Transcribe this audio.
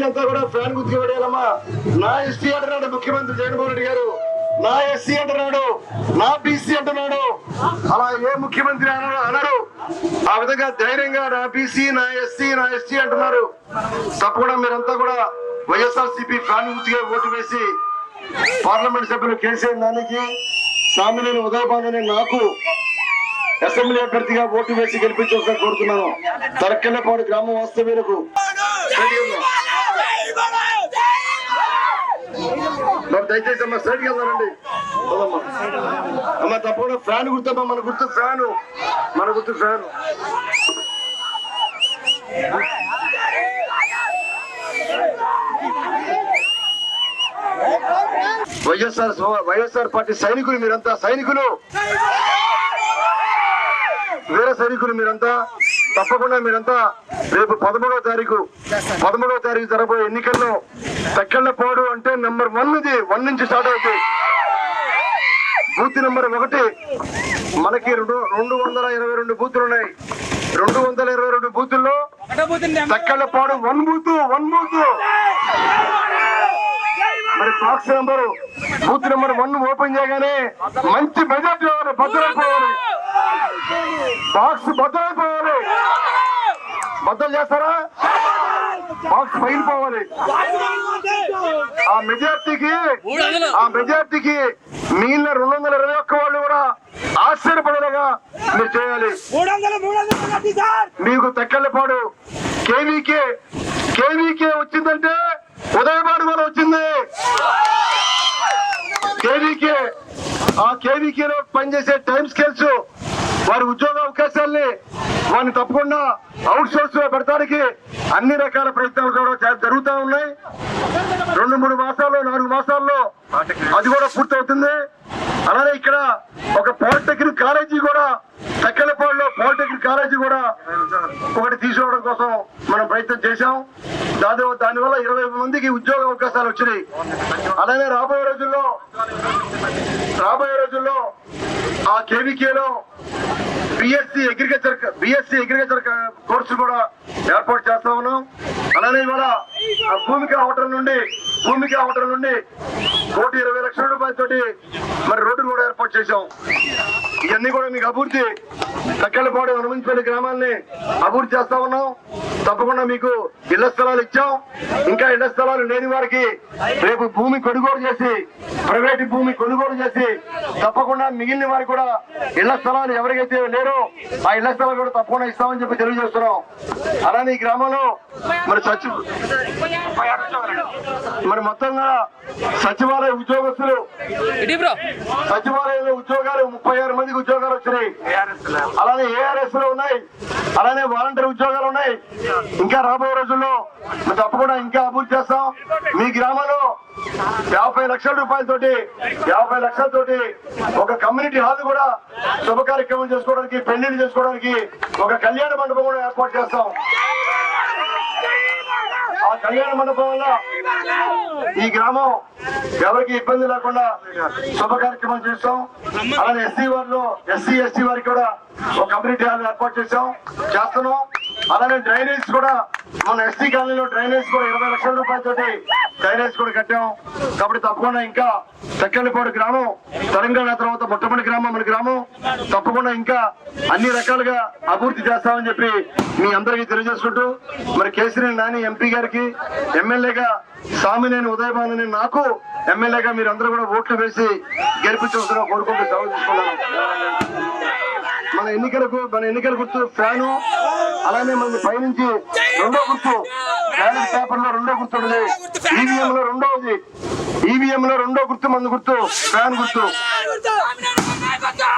అంతా కూడా ఫ్యాన్ గుర్తుకు పడేయాలమ్మా. నా ఎస్టీ అంటున్నాడు ముఖ్యమంత్రి జగన్మోహన్ రెడ్డి గారు, నా ఎస్సీ అంటున్నాడు, నా బీసీ అంటున్నాడు. అలా ఏ ముఖ్యమంత్రి అనడు. ఆ విధంగా ధైర్యంగా నా బీసీ, నా ఎస్సీ అంటున్నారు. తప్పకుండా మీరంతా కూడా వైఎస్ఆర్సీపీ ఫ్యాన్ గుర్తుగా ఓటు వేసి పార్లమెంట్ సభ్యులు కేసీఆర్ నానికి, సామినేని ఉదయభాను నాకు అసెంబ్లీ అభ్యర్థిగా ఓటు వేసి గెలిపించాలని కోరుతున్నాను. తరకెళ్లపాడు గ్రామ వాస్తవ్యులకు దయచేసి అమ్మ సైడ్కి వెళ్దానండి. అమ్మ తప్పకుండా ఫ్యాన్ గుర్తమ్మా, మన గుర్తు ఫ్యాను. వైఎస్ఆర్ పార్టీ సైనికులు మీరంతా, వీర సైనికులు మీరంతా. తప్పకుండా మీరంతా రేపు 13వ తారీఖు జరగబోయే ఎన్నికల్లో తక్కెళ్లపాడు అంటే నెంబర్ 1 ఇది. 1 నుంచి స్టార్ట్ అవుతుంది. బూత్ నెంబర్ 1 మనకి 222 బూతులు ఉన్నాయి. 222 బూతుల్లో తక్కెళ్లపాడు 1 బూత్. మరి box number booth number 1 open చేయగానే మంచి మెజార్టీ భద్రైపోవాలి. బాక్స్ భద్రైపోవాలి. బద్దలు చేస్తారా? బాక్స్ పగిలిపోవాలి. ఆ మెజార్టీకి మిగిలిన 221 వాళ్ళు కూడా ఆశ్చర్యపడేలాగా మీరు చేయాలి. మీకు తక్కెళ్లపాడు కేవీకే వచ్చిందంటే ఉదయపాడు కూడా వచ్చింది. కేవీకేలో పనిచేసే టైం స్కేల్స్, వారి ఉద్యోగ అవకాశాలని వారిని తప్పకుండా అవుట్ సోర్స్ లో పెడతానికి అన్ని రకాల ప్రయత్నాలు కూడా జరుగుతూ ఉన్నాయి. 2-3 మాసాల్లో 4 మాసాల్లో అది కూడా పూర్తవుతుంది. అలానే ఇక్కడ ఒక పాలిటెక్నిక్ కాలేజీ కూడా, తక్కెళ్లపాడులో పాలిటెక్నిక్ కాలేజీ కూడా ఒకటి తీసుకోవడం కోసం మనం ప్రయత్నం చేశాం. దానివల్ల 20 మందికి ఉద్యోగ అవకాశాలు వచ్చినాయి. అలానే రాబోయే రోజుల్లో ఆ కేవీకేలో బిఎస్సి అగ్రికల్చర్ కోర్సు కూడా ఏర్పాటు చేస్తా ఉన్నాం. అలానే ఇవాళ భూమికా హోటల్ నుండి 1,20,00,000 రూపాయలతోటి మరి రోడ్డు కూడా ఏర్పాటు చేశాం. ఇవన్నీ కూడా మీకు అభివృద్ధి, తక్కెళ్లపాడు హనుమంతపల్లి గ్రామాన్ని అభివృద్ధి చేస్తా ఉన్నాం. తప్పకుండా మీకు ఇళ్ల స్థలాలు ఇచ్చాం. ఇంకా ఇళ్ల స్థలాలు లేని వారికి రేపు భూమి కొనుగోలు చేసి, ప్రైవేట్ భూమి కొనుగోలు చేసి తప్పకుండా మిగిలిన వారికి కూడా ఇళ్ల స్థలాలు ఎవరికైతే లేరో ఆ ఇళ్ల స్థలాలు కూడా తప్పకుండా ఇస్తామని చెప్పి తెలియజేస్తున్నాం. అలానే ఈ గ్రామంలో మరి మొత్తంగా సచివాలయ ఉద్యోగస్తులు, సచివాలయంలో ఉద్యోగాలు 36 మందికి ఉద్యోగాలు వచ్చినాయి. అలానే ఏఆర్ఎస్ లో ఉన్నాయి. అలానే వాలంటీర్ ఉద్యోగాలు ఉన్నాయి. ఇంకా రాబోయే రోజుల్లో తప్పకుండా ఇంకా అభివృద్ధి చేస్తాం. మీ గ్రామంలో 50 లక్షల రూపాయలతోటి ఒక కమ్యూనిటీ హాల్ కూడా శుభ కార్యక్రమం చేసుకోవడానికి, పెళ్లిళ్ళు చేసుకోవడానికి ఒక కళ్యాణ మండపం కూడా ఏర్పాటు చేస్తాం. ఆ కళ్యాణ మండపం వల్ల ఈ గ్రామం ఎవరికి ఇబ్బంది లేకుండా శుభ కార్యక్రమం చేస్తాం. అలానే ఎస్సీ ఎస్టీ వారికి కూడా ఒక కమ్యూనిటీ హాల్ ఏర్పాటు చేస్తున్నాం. అలానే డ్రైనేజ్ కూడా మన ఎస్టీ కాలనీలో డ్రైనేజ్ కూడా 20 లక్షల రూపాయలతోటి డ్రైనేజ్ కూడా కట్టాం. కాబట్టి తప్పకుండా ఇంకా తక్కెళ్లపాడు గ్రామం తెలంగాణ తర్వాత మొట్టమొదటి గ్రామం మన గ్రామం. తప్పకుండా ఇంకా అన్ని రకాలుగా అభివృద్ధి చేస్తామని చెప్పి మీ అందరికీ తెలియజేసుకుంటూ, మరి కేసీఆర్ నాని ఎంపీ గారికి, ఎమ్మెల్యేగా సామినేని ఉదయభాను నాకు ఎమ్మెల్యేగా మీరు అందరూ కూడా ఓట్లు వేసి గెలిపించవలసిన కోరుకుంటూ సెలవు తీసుకున్నాను. మన ఎన్నికల గుర్తు ఫ్యాను. అలానే మన పైనుంచి రెండో గుర్తు, బ్యాలెట్ పేపర్ లో రెండో గుర్తు ఉంది. ఈవీఎం లో రెండో గుర్తు మన గుర్తు ఫ్యాన్ గుర్తు.